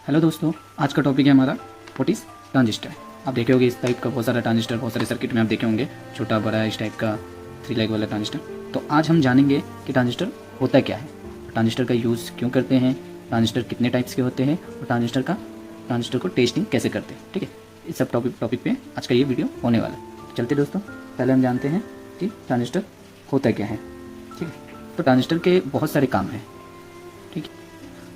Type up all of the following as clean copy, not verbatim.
Hello दोस्तों, आज का टॉपिक है हमारा व्हाट इज़ ट्रांजिस्टर। आप देखे होंगे इस टाइप का बहुत सारा ट्रांजिस्टर, बहुत सारे सर्किट में आप देखे होंगे, छोटा बड़ा इस टाइप का 3 लेग वाला ट्रांजिस्टर। तो आज हम जानेंगे कि ट्रांजिस्टर होता क्या है, ट्रांजिस्टर का यूज़ क्यों करते हैं, ट्रांजिस्टर कितने टाइप्स के होते हैं और ट्रांजिस्टर को टेस्टिंग कैसे करते हैं। ठीक है, इस सब टॉपिक पे आज का ये वीडियो होने वाला है। तो चलते दोस्तों, पहले हम जानते हैं कि ट्रांजिस्टर होता क्या है। ठीक है, तो ट्रांजिस्टर के बहुत सारे काम हैं। ठीक है,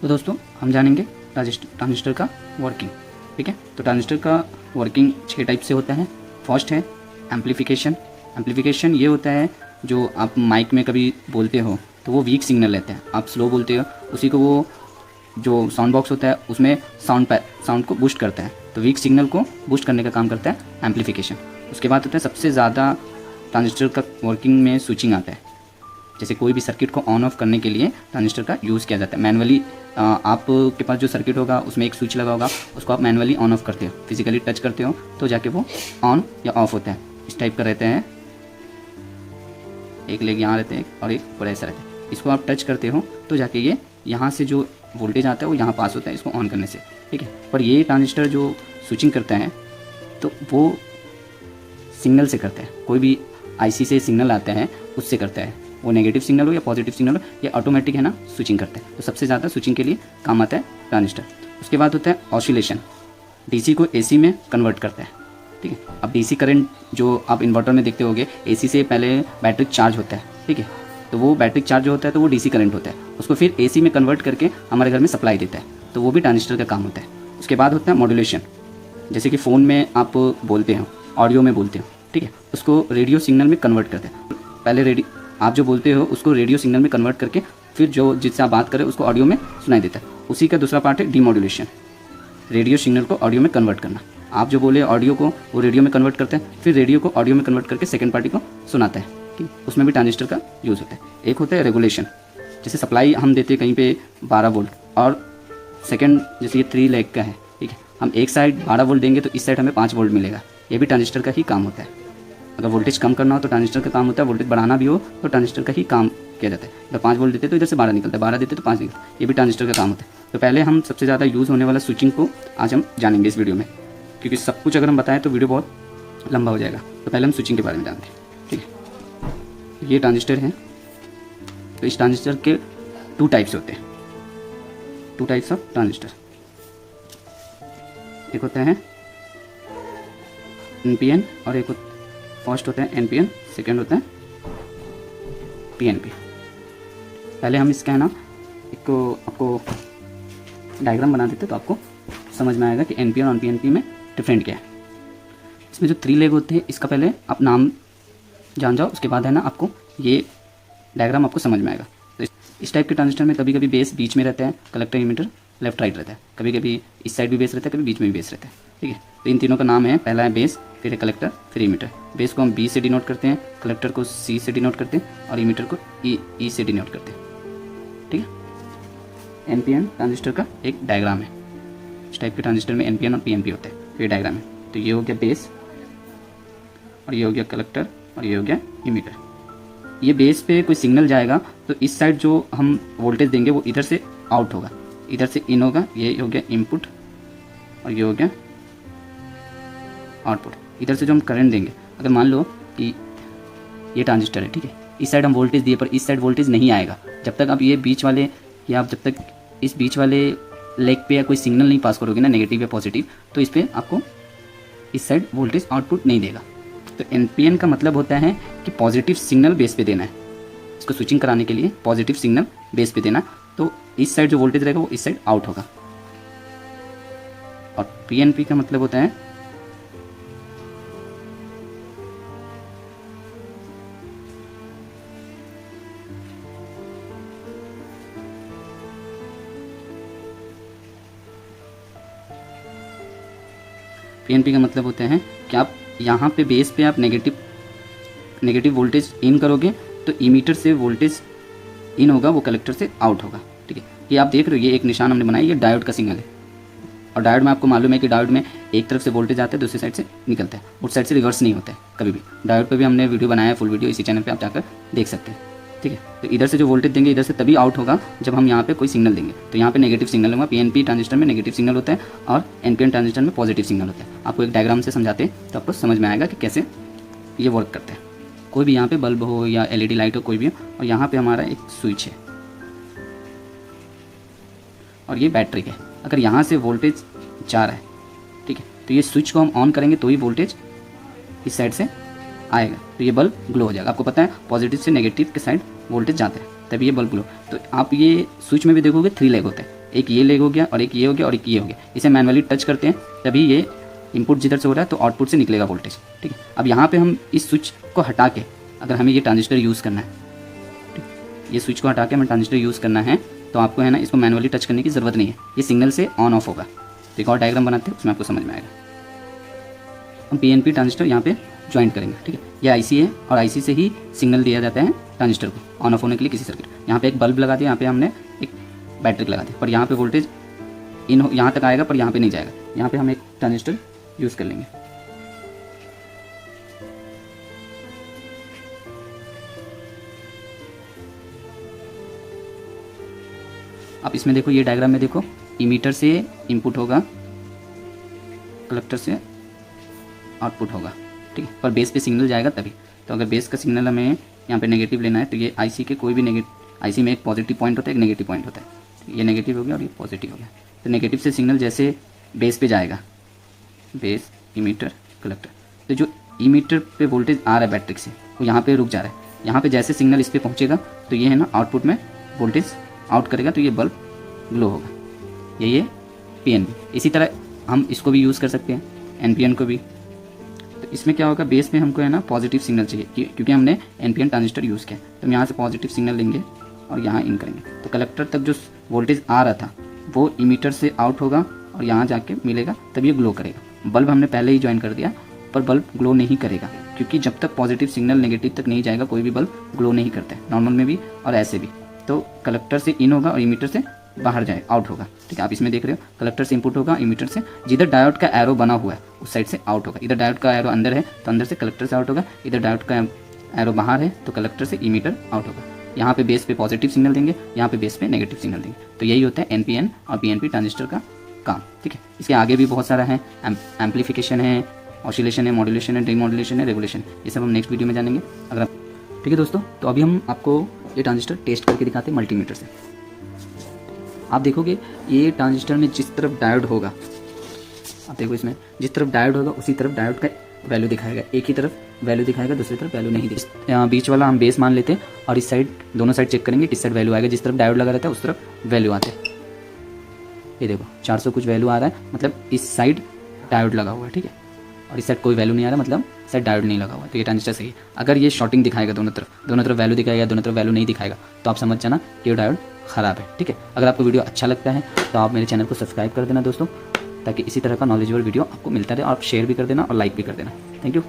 तो दोस्तों हम जानेंगे ट्रांजिस्टर का वर्किंग। ठीक है, तो ट्रांजिस्टर का वर्किंग 6 टाइप से होता है। फर्स्ट है एम्पलीफिकेशन। एम्पलीफिकेशन ये होता है जो आप माइक में कभी बोलते हो तो वो वीक सिग्नल लेते हैं, आप स्लो बोलते हो, उसी को वो जो साउंड बॉक्स होता है उसमें साउंड को बूस्ट करता है, तो वीक सिग्नल को बूस्ट करने का काम करता है एम्पलीफिकेशन। उसके बाद होता है सबसे ज़्यादा ट्रांजिस्टर का वर्किंग में स्विचिंग आता है। जैसे कोई भी सर्किट को ऑन ऑफ करने के लिए ट्रांजिस्टर का यूज़ किया जाता है। मैनुअली आपके पास जो सर्किट होगा उसमें एक स्विच लगा होगा, उसको आप मैनुअली ऑन ऑफ करते हो, फिजिकली टच करते हो तो जाके वो ऑन या ऑफ होता है। इस टाइप का रहते हैं, एक लेग यहाँ रहते हैं और एक बड़ा ऐसा रहता है। इसको आप टच करते हो तो जाके ये यहाँ से जो वोल्टेज आता है वो यहाँ पास होता है इसको ऑन करने से। ठीक है, पर ये ट्रांजिस्टर जो स्विचिंग करता है तो वो सिग्नल से करता है, कोई भी आईसी से सिग्नल आता है उससे करता है, वो नेगेटिव सिग्नल हो या पॉजिटिव सिग्नल हो, ये ऑटोमेटिक है ना स्विचिंग करता है। तो सबसे ज़्यादा स्विचिंग के लिए काम आता है ट्रांजिस्टर। उसके बाद होता है ऑसिलेशन, डीसी को एसी में कन्वर्ट करता है। ठीक है, अब डीसी करंट जो आप इन्वर्टर में देखते होगे, एसी से पहले बैटरी चार्ज होता है। ठीक है, तो वो बैटरी चार्ज जो होता है तो वो डीसी करंट होता है, उसको फिर एसी में कन्वर्ट करके हमारे घर में सप्लाई देता है, तो वो भी ट्रांजिस्टर का काम होता है। उसके बाद होता है मॉड्यूलेशन, जैसे कि फ़ोन में आप बोलते हो, ऑडियो में बोलते हो, ठीक है, उसको रेडियो सिग्नल में कन्वर्ट करते हैं। पहले आप जो बोलते हो उसको रेडियो सिग्नल में कन्वर्ट करके फिर जो जिससे आप बात करें उसको ऑडियो में सुनाई देता है। उसी का दूसरा पार्ट है डीमॉड्यूलेशन, रेडियो सिग्नल को ऑडियो में कन्वर्ट करना। आप जो बोले ऑडियो को वो रेडियो में कन्वर्ट करते हैं, फिर रेडियो को ऑडियो में कन्वर्ट करके सेकंड पार्टी को सुनाता है। ठीक, उसमें भी ट्रांजिस्टर का यूज़ होता है। एक होता है रेगुलेशन, जैसे सप्लाई हम देते हैं कहीं पे 12 वोल्ट और सेकेंड जैसे ये 3 लेग का है। ठीक है, हम एक साइड 12 वोल्ट देंगे तो इस साइड हमें 5 वोल्ट मिलेगा, ये भी ट्रांजिस्टर का ही काम होता है। अगर वोल्टेज कम करना हो तो ट्रांजिस्टर का काम होता है, वोल्टेज बढ़ाना भी हो तो ट्रांजिस्टर का ही काम किया जाता है। जब 5 वोल्ट देते तो इधर से 12 निकलता है, 12 देते तो 5 निकलता है, ये भी ट्रांजिस्टर का काम होता है। तो पहले हम सबसे ज़्यादा यूज़ होने वाला स्विचिंग को आज हम जानेंगे इस वीडियो में, क्योंकि सब कुछ अगर हम बताएं तो वीडियो बहुत लंबा हो जाएगा। तो पहले हम स्विचिंग के बारे में जानते हैं। ठीक है, ये ट्रांजिस्टर है, तो इस ट्रांजिस्टर के 2 टाइप्स होते हैं, 2 टाइप्स ऑफ ट्रांजिस्टर। एक होता है NPN और एक फर्स्ट होता है NPN, सेकेंड होता है PNP। पहले हम इसका है ना एक आपको डायग्राम बना देते तो आपको समझ में आएगा कि NPN और PNP में डिफरेंट क्या है। इसमें जो 3 लेग होते हैं इसका पहले आप नाम जान जाओ, उसके बाद है ना आपको ये डायग्राम आपको समझ में आएगा। तो इस टाइप के ट्रांजिस्टर में कभी कभी बेस बीच में रहता है, कलेक्टर इमीटर लेफ्ट राइट रहता है, कभी कभी इस साइड भी बेस रहता है, कभी बीच में भी बेस रहता है। ठीक है, तो इन तीनों का नाम है, पहला है बेस, फिर है कलेक्टर, फिर इमीटर। बेस को हम B से डिनोट करते हैं, कलेक्टर को C से डिनोट करते हैं और इमीटर को E से डिनोट करते हैं। ठीक है, NPN ट्रांजिस्टर का एक डायग्राम है। इस टाइप के ट्रांजिस्टर में NPN और PNP होते हैं, तो ये डायग्राम है। तो ये हो गया बेस और ये हो गया कलेक्टर और ये हो गया इमीटर। ये बेस पे कोई सिग्नल जाएगा तो इस साइड जो हम वोल्टेज देंगे वो इधर से आउट होगा, इधर से इन होगा, ये हो गया इनपुट और ये हो गया आउटपुट। इधर से जो हम करंट देंगे, अगर मान लो कि ये ट्रांजिस्टर है, ठीक है, इस साइड हम वोल्टेज दिए पर इस साइड वोल्टेज नहीं आएगा जब तक आप ये बीच वाले या आप जब तक इस बीच वाले लेग पे या कोई सिग्नल नहीं पास करोगे ना, नेगेटिव या पॉजिटिव, तो इस पर आपको इस साइड वोल्टेज आउटपुट नहीं देगा। तो NPN का मतलब होता है कि पॉजिटिव सिग्नल बेस पे देना है, इसको स्विचिंग कराने के लिए पॉजिटिव सिग्नल बेस पे देना, तो इस साइड जो वोल्टेज रहेगा वो इस साइड आउट होगा। और PNP का मतलब होता है PNP का मतलब होता है कि आप यहाँ पे बेस पे आप नेगेटिव वोल्टेज इन करोगे तो इमीटर से वोल्टेज इन होगा, वो कलेक्टर से आउट होगा। ठीक है, ये आप देख रहे हो, ये एक निशान हमने बनाया, ये डायोड का सिग्नल है। और डायोड में आपको मालूम है कि डायोड में एक तरफ से वोल्टेज आता है, दूसरी साइड से निकलता है, उस साइड से रिवर्स नहीं होता है कभी भी। डायोड पे भी हमने वीडियो बनाया है, फुल वीडियो, इसी चैनल पे आप जाकर देख सकते हैं। ठीक है। तो इधर से जो वोल्टेज देंगे इधर से तभी आउट होगा जब हम यहाँ पे कोई सिग्नल देंगे। तो यहाँ पे नेगेटिव सिग्नल होगा, पीएनपी ट्रांजिस्टर में नेगेटिव सिग्नल होता है और एनपीएन ट्रांजिस्टर में पॉजिटिव सिग्नल होता है। आपको एक डायग्राम से समझाते हैं तो आपको समझ में आएगा कि कैसे ये वर्क करते हैं। कोई भी यहाँ पे बल्ब हो या एलईडी लाइट हो, कोई भी हो, और यहाँ पे हमारा एक स्विच है और ये बैटरी है। अगर यहाँ से वोल्टेज जा रहा है, ठीक है, तो ये स्विच को हम ऑन करेंगे तो ही वोल्टेज इस साइड से आएगा, तो ये बल्ब ग्लो हो जाएगा। आपको पता है पॉजिटिव से नेगेटिव के साइड वोल्टेज जाते हैं तभी ये बल्ब ग्लो। तो आप ये स्विच में भी देखोगे 3 लेग होते हैं, एक ये लेग हो गया और एक ये हो गया और एक ये हो गया। इसे मैनुअली टच करते हैं तभी ये इनपुट जिधर से हो रहा है तो आउटपुट से निकलेगा वोल्टेज, ठीक है। अब यहाँ पे हम इस स्विच को हटा के अगर हमें ये ट्रांजिस्टर यूज़ करना है, ठीक, ये स्विच को हटा के हमें ट्रांजिस्टर यूज़ करना है तो आपको है ना इसको मैनुअली टच करने की ज़रूरत नहीं है, ये सिग्नल से ऑन ऑफ होगा। तो एक और डायग्राम बनाते हैं उसमें आपको समझ में आएगा। हम पीएनपी ट्रांजिस्टर यहाँ पे ज्वाइन करेंगे, ठीक है। ये आईसी है और आईसी से ही सिग्नल दिया जाता है ट्रांजिस्टर को ऑन ऑफ होने के लिए किसी सर्किट। यहाँ पे एक बल्ब लगा दिया, यहाँ पे हमने एक बैटरी लगा दी, पर यहाँ पे वोल्टेज यहाँ तक आएगा पर यहाँ पे नहीं जाएगा। यहाँ पे हम एक ट्रांजिस्टर यूज़ कर लेंगे। आप इसमें देखो, ये डायग्राम में देखो, इमीटर से इनपुट होगा, कलेक्टर से आउटपुट होगा, ठीक है, पर बेस पे सिग्नल जाएगा तभी। तो अगर बेस का सिग्नल हमें यहाँ पे नेगेटिव लेना है तो ये आईसी के कोई भी आईसी में एक पॉजिटिव पॉइंट होता है, एक नेगेटिव पॉइंट होता है। ये नेगेटिव हो गया और ये पॉजिटिव हो गया। तो नेगेटिव से सिग्नल जैसे बेस पे जाएगा, बेस, इमीटर, कलेक्टर, तो जो इमीटर पे वोल्टेज आ रहा है बैटरी से वो यहाँ पे रुक जा रहा है। यहाँ पे जैसे सिग्नल इस पर पहुँचेगा तो ये है ना आउटपुट में वोल्टेज आउट करेगा तो ये बल्ब ग्लो होगा। ये पीएनपी। इसी तरह हम इसको भी यूज़ कर सकते हैं, एनपीएन को भी। तो इसमें क्या होगा, बेस में हमको है ना पॉजिटिव सिग्नल चाहिए क्योंकि हमने एनपीएन ट्रांजिस्टर यूज़ किया। तो हम यहाँ से पॉजिटिव सिग्नल लेंगे और यहाँ इन करेंगे तो कलेक्टर तक जो वोल्टेज आ रहा था वो इमीटर से आउट होगा और यहाँ जाके मिलेगा तब ये ग्लो करेगा। बल्ब हमने पहले ही ज्वाइन कर दिया पर बल्ब ग्लो नहीं करेगा क्योंकि जब तक पॉजिटिव सिग्नल नेगेटिव तक नहीं जाएगा कोई भी बल्ब ग्लो नहीं करता है, नॉर्मल में भी और ऐसे भी। तो कलेक्टर से इन होगा और इमीटर से बाहर जाए, आउट होगा, ठीक है। आप इसमें देख रहे हो कलेक्टर से इनपुट होगा, इमीटर से जिधर डायोड का एरो बना हुआ है उस साइड से आउट होगा। इधर डायोड का एरो अंदर है तो अंदर से कलेक्टर से आउट होगा, इधर डायोड का एरो बाहर है तो कलेक्टर से इमीटर आउट होगा। यहाँ पे बेस पे पॉजिटिव सिग्नल देंगे, यहाँ पे बेस पे नेगेटिव सिग्नल देंगे। तो यही होता है एनपीएन और पीएनपी ट्रांजिस्टर का काम, ठीक है। इसके आगे भी बहुत सारा है, एम्पलीफिकेशन है, ऑसिलेशन है, मॉड्यूलेशन है, डीमॉड्यूलेशन है, रेगुलेशन, ये सब हम नेक्स्ट वीडियो में जानेंगे। अगर आप, ठीक है दोस्तों, तो अभी हम आपको ये ट्रांजिस्टर टेस्ट करके दिखाते हैं मल्टीमीटर से। आप देखोगे ये ट्रांजिस्टर में जिस तरफ डायोड होगा, आप देखो इसमें जिस तरफ डायोड होगा उसी तरफ डायोड का वैल्यू दिखाएगा। एक ही तरफ वैल्यू दिखाएगा, दूसरी तरफ वैल्यू नहीं दिखाएगा। बीच वाला हम बेस मान लेते हैं और इस साइड दोनों साइड चेक करेंगे किस साइड वैल्यू आएगा। जिस तरफ डायोड लगा रहता है उस तरफ वैल्यू आते हैं। ये देखो 400 कुछ वैल्यू आ रहा है, मतलब इस साइड डायोड लगा हुआ है, ठीक है, और इस साइड कोई वैल्यू नहीं आ रहा, मतलब साइड डायोड नहीं लगा हुआ। तो ये ट्रांजिस्टर सही है। अगर ये शॉर्टिंग दिखाएगा दोनों तरफ वैल्यू दिखाएगा, दोनों तरफ वैल्यू नहीं दिखाएगा तो आप समझ जाना कि ये डायोड ख़राब है, ठीक है। अगर आपको वीडियो अच्छा लगता है तो आप मेरे चैनल को सब्सक्राइब कर देना दोस्तों, ताकि इसी तरह का नॉलेजेबल वीडियो आपको मिलता रहे। और आप शेयर भी कर देना और लाइक भी कर देना। Thank you.